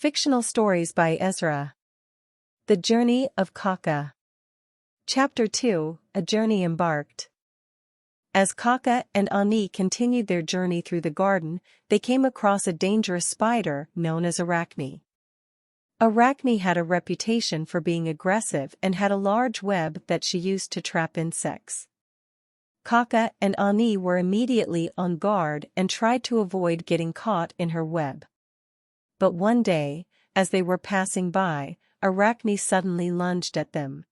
Fictional Stories by Ezra. The Journey of Kaka. Chapter 2, A Journey Embarked. As Kaka and Ani continued their journey through the garden, they came across a dangerous spider known as Arachne. Arachne had a reputation for being aggressive and had a large web that she used to trap insects. Kaka and Ani were immediately on guard and tried to avoid getting caught in her web. But one day, as they were passing by, Arachne suddenly lunged at them.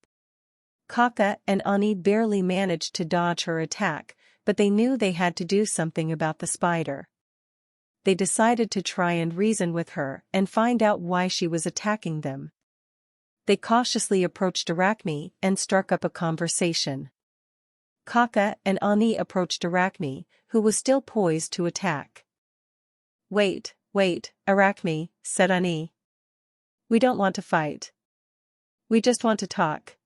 Kaka and Ani barely managed to dodge her attack, but they knew they had to do something about the spider. They decided to try and reason with her and find out why she was attacking them. They cautiously approached Arachne and struck up a conversation. Kaka and Ani approached Arachne, who was still poised to attack. Wait, Arachne, said Ani. We don't want to fight. We just want to talk.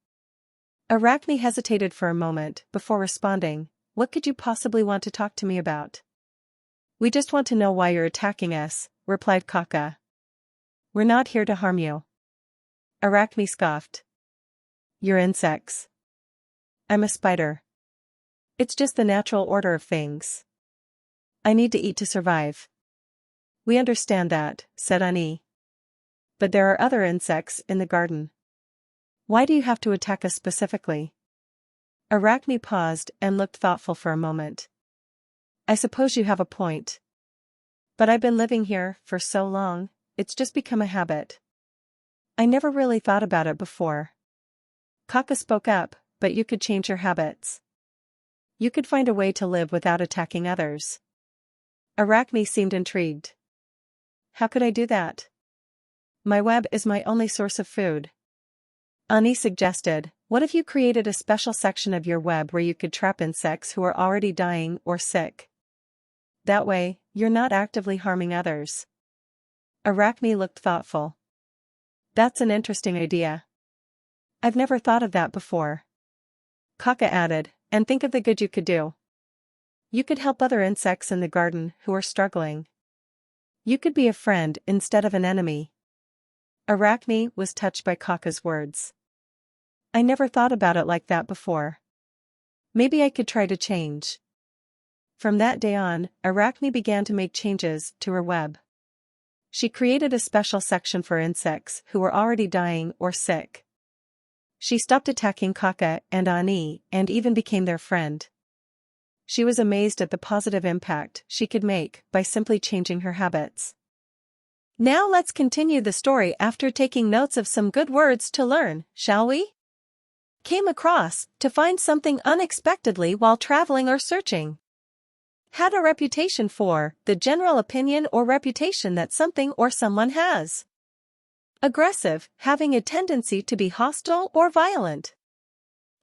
Arachne hesitated for a moment before responding, What could you possibly want to talk to me about? We just want to know why you're attacking us, replied Kaka. We're not here to harm you. Arachne scoffed. You're insects. I'm a spider. It's just the natural order of things. I need to eat to survive. We understand that, said Ani. But there are other insects in the garden. Why do you have to attack us specifically? Arachne paused and looked thoughtful for a moment. I suppose you have a point. But I've been living here for so long, it's just become a habit. I never really thought about it before. Kaka spoke up, but you could change your habits. You could find a way to live without attacking others. Arachne seemed intrigued. How could I do that? My web is my only source of food. Ani suggested, what if you created a special section of your web where you could trap insects who are already dying or sick? That way, you're not actively harming others. Arachne looked thoughtful. That's an interesting idea. I've never thought of that before. Kaka added, and think of the good you could do. You could help other insects in the garden who are struggling. You could be a friend instead of an enemy. Arachne was touched by Kaka's words. I never thought about it like that before. Maybe I could try to change. From that day on, Arachne began to make changes to her web. She created a special section for insects who were already dying or sick. She stopped attacking Kaka and Ani and even became their friend. She was amazed at the positive impact she could make by simply changing her habits. Now let's continue the story after taking notes of some good words to learn, shall we? Came across, to find something unexpectedly while traveling or searching. Had a reputation for, the general opinion or reputation that something or someone has. Aggressive, having a tendency to be hostile or violent.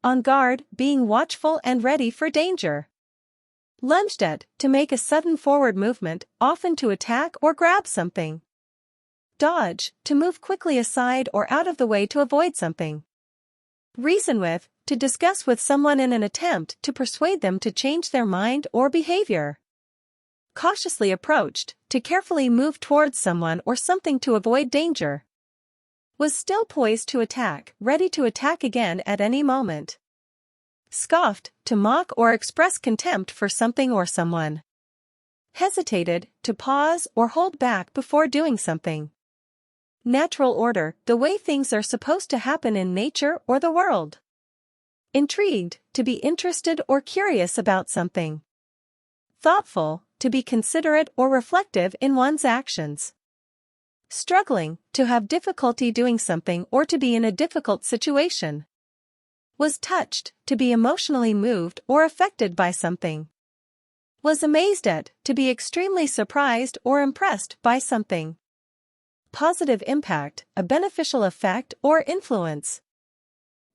On guard, being watchful and ready for danger. Lunged at, to make a sudden forward movement, often to attack or grab something. Dodge, to move quickly aside or out of the way to avoid something. Reason with, to discuss with someone in an attempt to persuade them to change their mind or behavior. Cautiously approached, to carefully move towards someone or something to avoid danger. Was still poised to attack, ready to attack again at any moment. Scoffed, to mock or express contempt for something or someone. Hesitated, to pause or hold back before doing something. Natural order, the way things are supposed to happen in nature or the world. Intrigued, to be interested or curious about something. Thoughtful, to be considerate or reflective in one's actions. Struggling, to have difficulty doing something or to be in a difficult situation. Was touched, to be emotionally moved or affected by something. Was amazed at, to be extremely surprised or impressed by something. Positive impact, a beneficial effect or influence.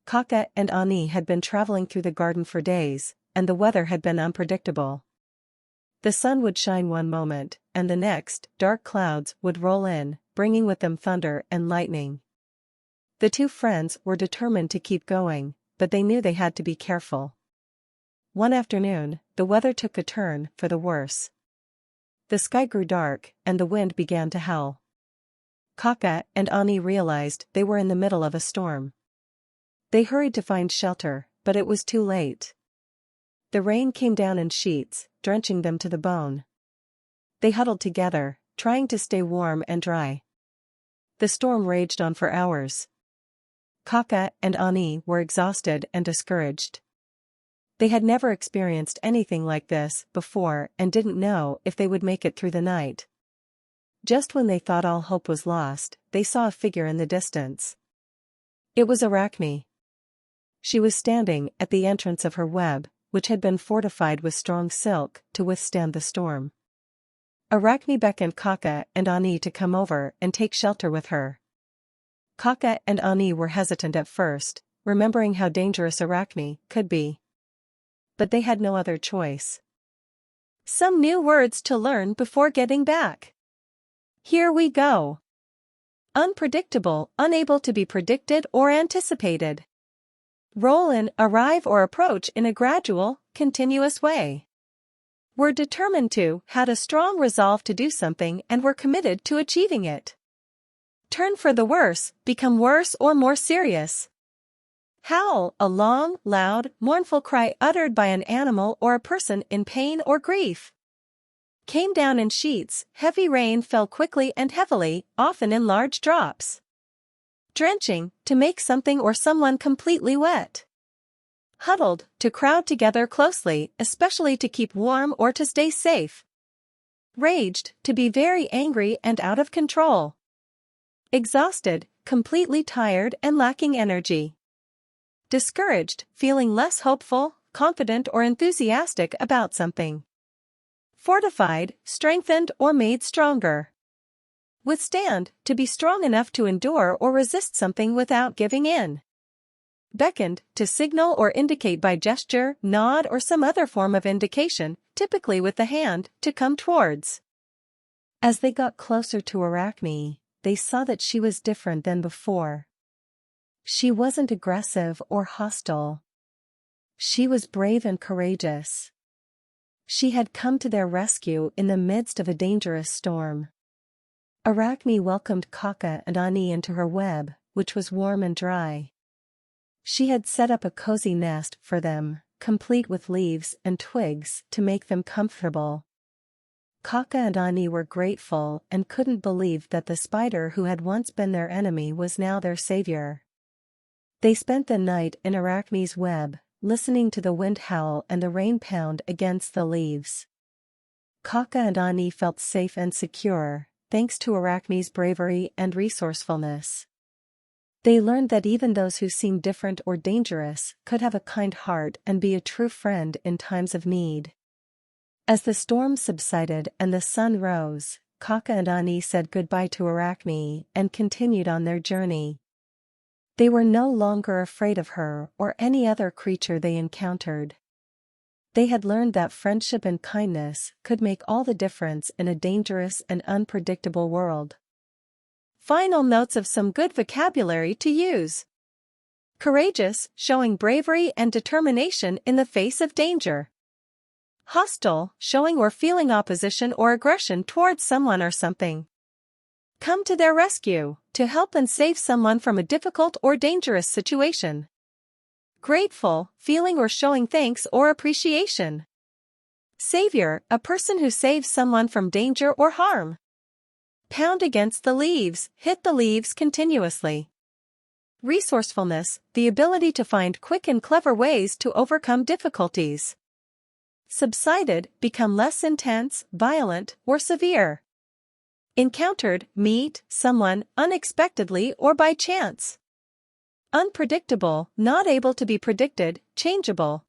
Kaka and Ani had been traveling through the garden for days, and the weather had been unpredictable. The sun would shine one moment, and the next, dark clouds would roll in, bringing with them thunder and lightning. The two friends were determined to keep going, but they knew they had to be careful. One afternoon, the weather took a turn for the worse. The sky grew dark, and the wind began to howl. Kaka and Ani realized they were in the middle of a storm. They hurried to find shelter, but it was too late. The rain came down in sheets, drenching them to the bone. They huddled together, trying to stay warm and dry. The storm raged on for hours. Kaka and Ani were exhausted and discouraged. They had never experienced anything like this before and didn't know if they would make it through the night. Just when they thought all hope was lost, they saw a figure in the distance. It was Arachne. She was standing at the entrance of her web, which had been fortified with strong silk to withstand the storm. Arachne beckoned Kaka and Ani to come over and take shelter with her. Kaka and Ani were hesitant at first, remembering how dangerous Arachne could be. But they had no other choice. Some new words to learn before getting back. Here we go. Unpredictable, unable to be predicted or anticipated. Roll in, arrive or approach in a gradual, continuous way. We're determined to, had a strong resolve to do something and were committed to achieving it. Turn for the worse, become worse or more serious. Howl, a long, loud, mournful cry uttered by an animal or a person in pain or grief. Came down in sheets, heavy rain fell quickly and heavily, often in large drops. Drenching, to make something or someone completely wet. Huddled, to crowd together closely, especially to keep warm or to stay safe. Raged, to be very angry and out of control. Exhausted, completely tired and lacking energy. Discouraged, feeling less hopeful, confident or enthusiastic about something. Fortified, strengthened or made stronger. Withstand, to be strong enough to endure or resist something without giving in. Beckoned, to signal or indicate by gesture, nod or some other form of indication, typically with the hand, to come towards. As they got closer to Arachne, they saw that she was different than before. She wasn't aggressive or hostile. She was brave and courageous. She had come to their rescue in the midst of a dangerous storm. Arachne welcomed Kaka and Ani into her web, which was warm and dry. She had set up a cozy nest for them, complete with leaves and twigs to make them comfortable. Kaka and Ani were grateful and couldn't believe that the spider who had once been their enemy was now their savior. They spent the night in Arachne's web, listening to the wind howl and the rain pound against the leaves. Kaka and Ani felt safe and secure, thanks to Arachne's bravery and resourcefulness. They learned that even those who seemed different or dangerous could have a kind heart and be a true friend in times of need. As the storm subsided and the sun rose, Kaka and Ani said goodbye to Arachne and continued on their journey. They were no longer afraid of her or any other creature they encountered. They had learned that friendship and kindness could make all the difference in a dangerous and unpredictable world. Final notes of some good vocabulary to use. Courageous, showing bravery and determination in the face of danger. Hostile, showing or feeling opposition or aggression towards someone or something. Come to their rescue, to help and save someone from a difficult or dangerous situation. Grateful, feeling or showing thanks or appreciation. Savior, a person who saves someone from danger or harm. Pound against the leaves, hit the leaves continuously. Resourcefulness, the ability to find quick and clever ways to overcome difficulties. Subsided, become less intense, violent, or severe. Encountered, meet someone unexpectedly or by chance. Unpredictable, not able to be predicted, changeable.